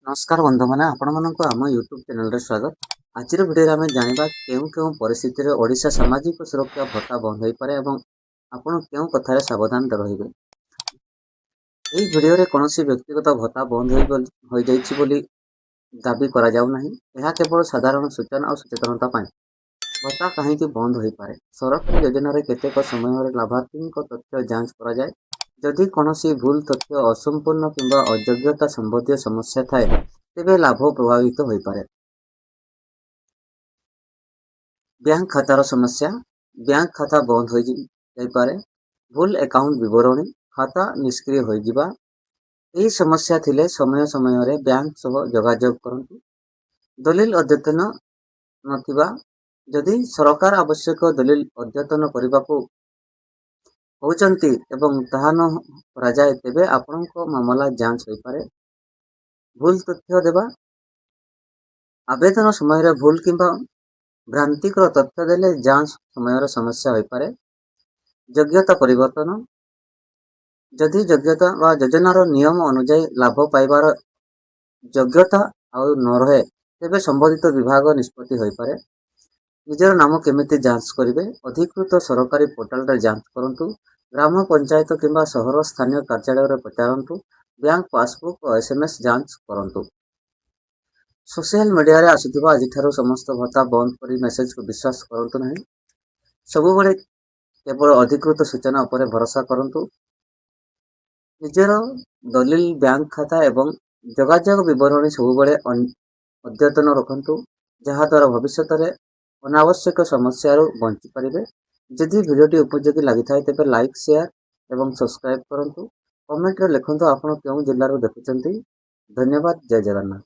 नमस्कार बंधु मैंने आपण आम यूट्यूब चैनल स्वागत। आज भिडियो आम जाना क्यों परिस्थिति ओडिशा सामाजिक सुरक्षा भत्ता बंद हो पारे और आपण क्यों कथार सावधान रहिबे। यह भिडियो कौन व्यक्तिगत भत्ता बंद हो दाबी करा जाऊ नहीं। यह केवल साधारण सूचना और सचेतनता भत्ता कहीं बंद हो पारे। सरकारी योजन केतेक समय लाभार्थी तथ्य जांच करा जाए। जदि कौनसी भूल तथ्य असंपूर्ण किंबा अयोग्यता संबंधी समस्या थाए तेबे लाभ प्रभावित हो पारे। बैंक खातार समस्या बैंक खाता बंद हो पारे। भूल अकाउंट विवरणी खाता निष्क्रिय हो जिबा यही समस्या थिले समय समय रे बैंक सह जोगाजोग करंतु। दलील अद्यतन नथिबा जदि सरकार आवश्यक दलील अद्यतन करने को होचंती एवं ताहा न करा जाए तेबे आपनको मामला जांच हो पारे। भूल तथ्य देबा आवेदन समय रे भूल किंबा भ्रांतिकर तथ्य देले जांच समय समस्या हो पारे। योग्यता परिवर्तन जदि योग्यता वा योजनार नियम अनुଯାयी लाभ पाइबार योग्यता आउ न रहे तेबे संबंधित विभाग निष्पत्ति हो पारे। निजर नाम केमिति जांच करिवे अधिकृत सरकारी पोर्टाल रे जांच करंतु। ग्राम पंचायत किंबा शहर स्थानीय कार्यालय रे पचारंतु। बैंक पासबुक और एसएमएस जांच करंतु। सोशल मीडिया रे आसुथिबा आजिठारो समस्त भत्ता बंद करी मेसेज को विश्वास करंतु नहीं। सबु बळे केवल अधिकृत सूचना उपरे भरोसा करंतु। निजर दलील बैंक खाता एवं जोगाजोग विवरणी सबु बळे अद्यतन रखंतु। जहा द्वारा भविष्य रे अनावश्यक समस्या बंची पारिबे। यदि भिडियोटी उपयोगी लगी थाए तेबे लाइक शेयर एवं सब्सक्राइब करंतु। कमेंट रे लिखंतु आपण केउ जिल्ला रो देखुचंती। धन्यवाद। जय जगन्नाथ।